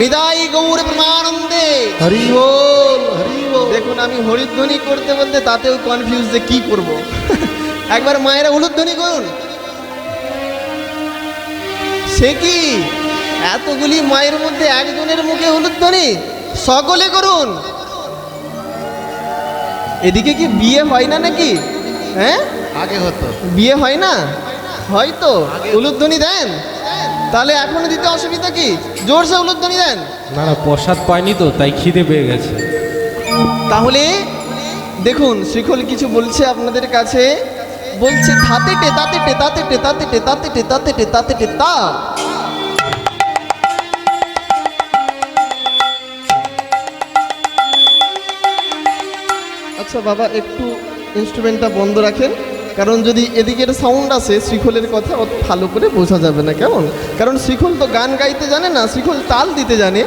নিদাই গৌর প্রেমানন্দে হরি বল, হরি বল। দেখুন আমি হরিধ্বনি করতে বলতে তাতেও কনফিউজ যে কি করব। একবার মায়েরা উলুধ্বনি করুন। সে কি, এতগুলি মায়ের মধ্যে একজনের মুখে উলুধ্বনি? সকলে করুন। এদিকে কি বিয়ে হয় না নাকি? হ্যাঁ, আগে হতো। বিয়ে হয় না? হয়তো উলুধ্বনি দেন। তাহলে এখন দিতে অসুবিধা কি? জোরসে উলুধ্বনি দেন। না না, প্রসাদ পাইনি তো, তাই খিদে পেয়ে গেছে। তাহলে দেখুন শ্রীখোল কিছু বলছে আপনাদের কাছে। বলছে ধাতে টে তাতে টে তাতে টে তাতে টে তাতে টে তাতে টে তাতে টে তা। আচ্ছা বাবা, একটু ইনস্ট্রুমেন্টটা বন্ধ রাখেন, কারণ যদি এদিকের সাউন্ড আসে শ্রীখোলের কথা অত ভালো করে বোঝা যাবে না। কেমন? কারণ শ্রীখোল তো গান গাইতে জানে না, শ্রীখোল তাল দিতে জানে।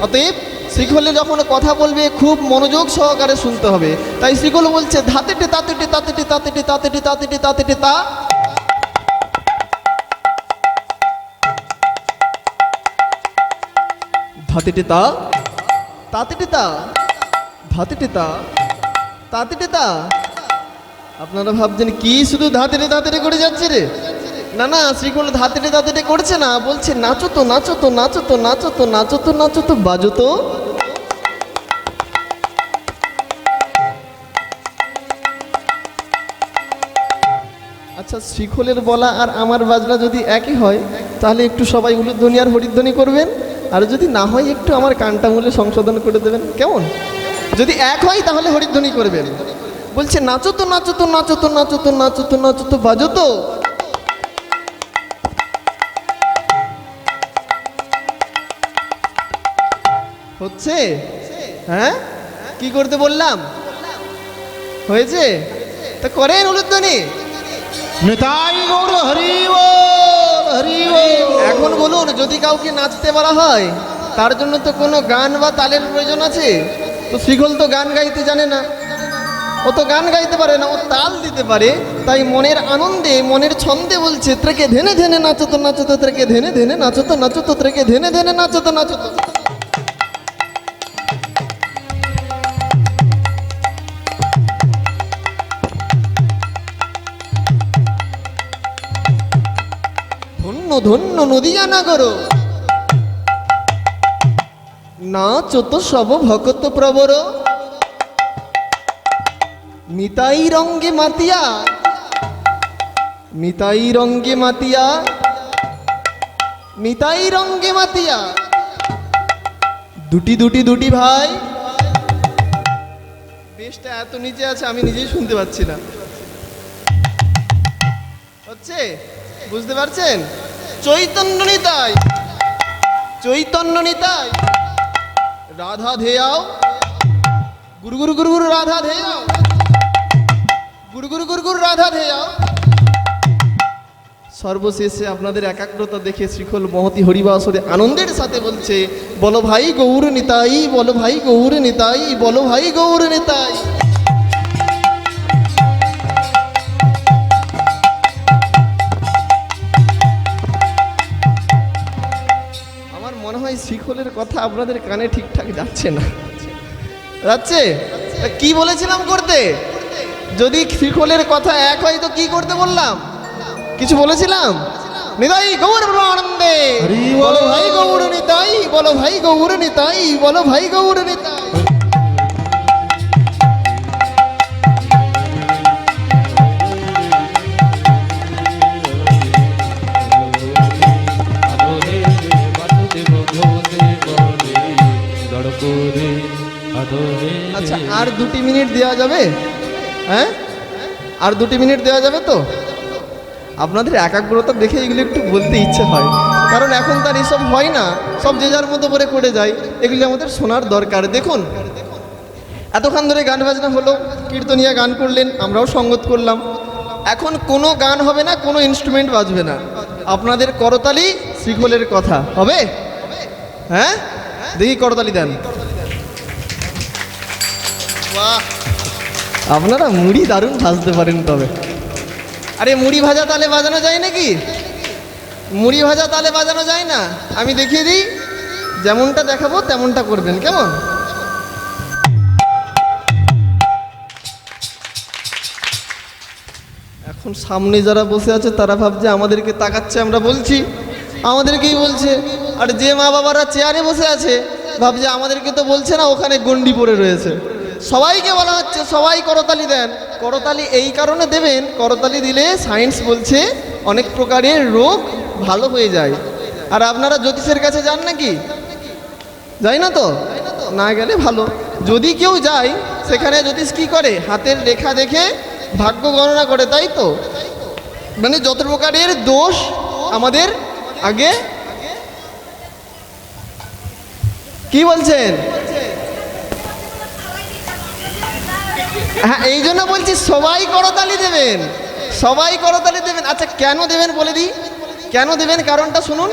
অতএব শ্রীখোলে যখন কথা বলবে খুব মনোযোগ সহকারে শুনতে হবে। তাই শ্রীখোল বলছে ধাতে টে তাতে টে তাতে টে তাতে টে তাতে টে তাতে টে তাতে টে তা। ধাতে টে তা তাতে টে তা, ধাতে টে তা তাতে টে তা। আপনারা ভাবছেন কি শুধু ধাতেটে ধাতেটে করে যাচ্ছে রে? না না, শ্রীখোল ধাতেটে ধাতেটে করছে না, বলছে নাচো তো নাচো তো নাচো তো নাচো তো নাচো তো নাচো তো বাজো তো। আচ্ছা, শ্রীখোলের বলা আর আমার বাজনা যদি একই হয়, তাহলে একটু সবাই উলুধ্বনি আর হরিধ্বনি করবেন। আর যদি না হয় একটু আমার কানটা মূলে সংশোধন করে দেবেন। কেমন? যদি এক হয় তাহলে হরিধ্বনি করবেন। বলছে নাচো তো নাচো তো নাচো তো নাচো তো নাচো তো নাচো তো বাজো তো। হচ্ছে? হ্যাঁ, কি করতে বললাম? হয়েছে? তা করেন উলুধ্বনি। নিতাই গৌর হরি বল, হরি বল। এখন বলুন, যদি কাউকে নাচতে বলা হয় তার জন্য তো কোনো গান বা তালের প্রয়োজন আছে? তো শ্রীখোল তো গান গাইতে জানে না, ও তো গান গাইতে পারে না, ও তাল দিতে পারে। তাই মনের আনন্দে মনের ছন্দে বলছে ত্রেকে ধেনে ধেনে নাচো তো নাচো তো ত্রেকে ধেনে ধেনে নাচো তো নাচো তো ত্রেকে ধেনে ধেনে নাচো তো নাচো তো। ধন্য ধন্য নদিয়া নাগর, নাচো তো সব ভকত প্রবর। নিতাই রঙ্গে মাতিয়া, নিতাই রঙ্গে মাতিয়া, নিতাই রঙ্গে মাতিয়া, দুটি দুটি দুটি ভাই। বেশটা এত নিচে আছে আমি নিজেই শুনতে পাচ্ছি না। হচ্ছে, বুঝতে পারছেন? চৈতন্য নিতাই, চৈতন্য নিতাই, রাধা ধেয়াও, গুরু গুরু গুরু গুরু রাধা ধেয়াও, গুরু গুরু গুরু গুরু রাধা ধেয়াও। সর্বশেষে আপনাদের একাগ্রতা দেখে শ্রীখোল মহতি হরিবাসরে আনন্দের সাথে বলছে, বলো ভাই গৌর নিতাই, বলো ভাই গৌর নিতাই, বলো ভাই গৌর নিতাই। আমার মনে হয় শ্রীখোলের কথা আপনাদের কানে ঠিকঠাক যাচ্ছে না। যাচ্ছে? তা কি বলেছিলাম করতে? যদি শ্রীখোলের কথা এক হয় তো কি করতে বললাম? কিছু বলেছিলাম? নিতাই গৌর ব্রহ্মানন্দে, হরি বল। বলো ভাই গৌর নিতাই, বলো ভাই গৌর নিতাই, বলো ভাই গৌর নিতাই। আচ্ছা, আর 2 মিনিট দেওয়া যাবে? হ্যাঁ, আর 2 মিনিট দেওয়া যাবে তো? আপনাদের একাগ্রতা দেখে এগুলো একটু বলতে ইচ্ছে হয়, কারণ এখন তার এসব হয় না, সব যে যার মতো করে যায়। এগুলি আমাদের শোনার দরকার। দেখুন, এতক্ষণ ধরে গান বাজনা হলো, কীর্তনিয়া গান করলেন, আমরাও সঙ্গত করলাম। এখন কোনো গান হবে না, কোনো ইনস্ট্রুমেন্ট বাজবে না, আপনাদের করতালি শ্রীখোলের কথা হবে। হ্যাঁ, দেখি করতালি দেন। বাহ, আপনারা মুড়ি দারুণ ভাজতে পারেন। তবে আরে মুড়ি ভাজা তালে বাজানো যায় নাকি? মুড়ি ভাজা তালে বাজানো যায় না? আমি দেখিয়ে দিই, যেমনটা দেখাবো তেমনটা করবেন, কেমন? এখন সামনে যারা বসে আছে তারা ভাবছে আমাদেরকে তাকাচ্ছে, আমরা বলছি, আমাদেরকেই বলছে। আর যে মা বাবারা চেয়ারে বসে আছে ভাবছে আমাদেরকে তো বলছে না, ওখানে গন্ডি পড়ে রয়েছে। সবাইকে বলা হচ্ছে সবাই করতালি দেন। করতালি এই কারণে দেবেন, করতালি দিলে সায়েন্স বলছে অনেক প্রকারের রোগ ভালো হয়ে যায়। আর আপনারা জ্যোতিষের কাছে যান নাকি? যাই না তো? না গেলে ভালো। যদি কেউ যায় সেখানে জ্যোতিষ কী করে? হাতের রেখা দেখে ভাগ্য গণনা করে, তাই তো? মানে যত প্রকারের দোষ আমাদের আগে, কি বলছেন? হ্যাঁ, এই জন্য বলছি সবাই করতালি দেবেন, সবাই করতালি দেবেন। আচ্ছা, কেন দেবেন বলে দিই, কেন দেবেন কারণটা শুনুন।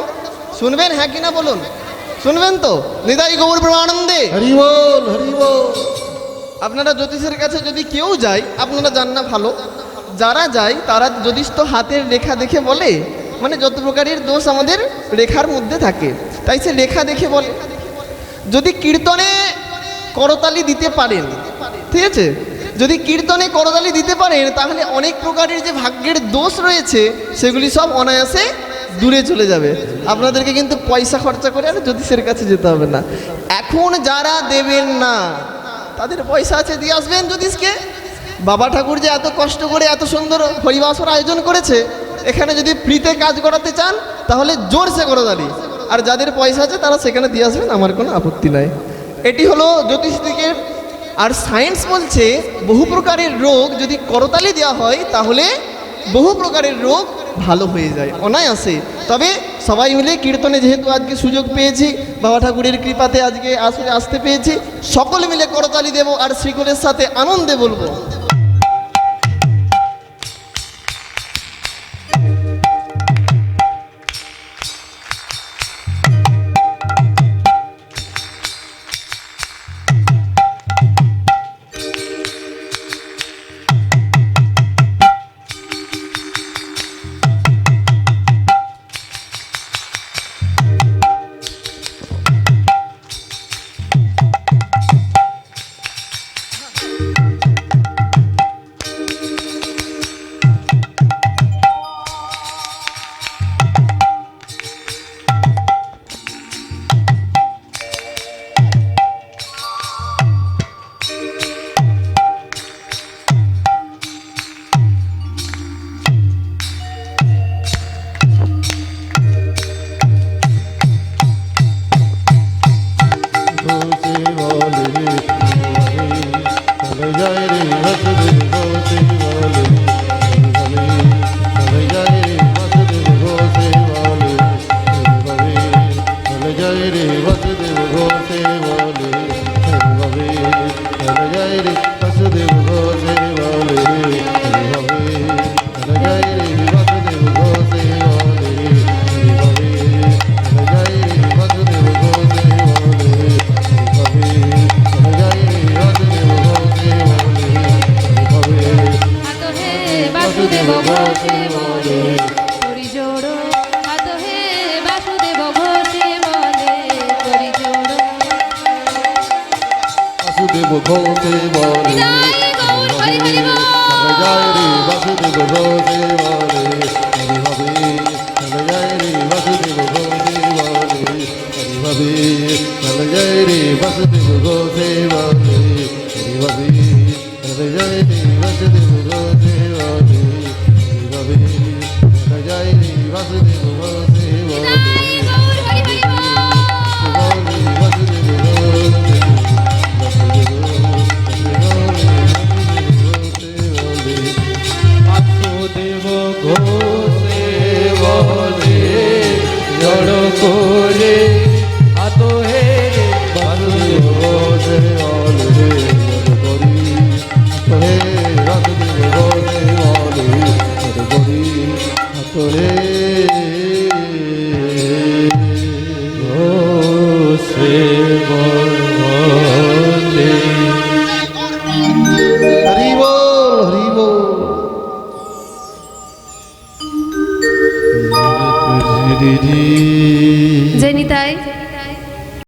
শুনবেন? হ্যাঁ কি না বলুন? শুনবেন তো? নিতাই গৌর ব্রহ্মানন্দে, হরি বল, হরি বল। আপনারা জ্যোতিষের কাছে যদি কেউ যায়, আপনারা যান না ভালো, যারা যায় তারা জ্যোতিষ তো হাতের রেখা দেখে বলে, মানে যত প্রকারের দোষ আমাদের রেখার মধ্যে থাকে, তাই সে রেখা দেখে বলে। যদি কীর্তনে করতালি দিতে পারেন, ঠিক আছে, যদি কীর্তনে করতালি দিতে পারেন তাহলে অনেক প্রকারের যে ভাগ্যের দোষ রয়েছে সেগুলি সব অনায়াসে দূরে চলে যাবে। আপনাদেরকে কিন্তু পয়সা খরচা করে আর জ্যোতিষের কাছে যেতে হবে না। এখন যারা দেবেন না তাদের পয়সা আছে, দিয়ে আসবেন জ্যোতিষকে। বাবা ঠাকুর যে এত কষ্ট করে এত সুন্দর হরিবাসর আয়োজন করেছে, এখানে যদি ফ্রিতে কাজ করাতে চান তাহলে জোরসে করতালি। আর যাদের পয়সা আছে তারা সেখানে দিয়ে আসবেন, আমার কোনো আপত্তি নাই। এটি হলো জ্যোতিষ দিকের। আর সায়েন্স বলছে বহু প্রকারের রোগ যদি করতালি দেওয়া হয় তাহলে বহু প্রকারের রোগ ভালো হয়ে যায় অনায়াসে। তবে সবাই মিলে কীর্তনে যেহেতু আজকে সুযোগ পেয়েছি, বাবা ঠাকুরের কৃপাতে আজকে আসতে পেয়েছি, সকলে মিলে করতালি দেব আর শ্রীখোলের সাথে আনন্দে বলবো। বাসুদেব ঘোষে বলে করি জোড়ো হাত হে বাসুদেব ঘোষে বলে করি জোড়ো বাসুদেব ঘোষে বলে জয় গৌর হরি হরি বল। জয় রে বাসুদেব ঘোষে বলে হরি হবে জয় রে বাসুদেব ঘোষে বলে হরি হবে জয় রে বাসুদেব ঘোষে বলে হরি হবে জয় রে বাসুদেব ঘোষে বলে হরি হবে জয় রে বাসুদেব ঘোষে বলে জয় গৌর হরি হরি বল। বাসুদেব ঘোষে বলে জড় করে হাত হে বাসুদেব ঘোষে ঘোষে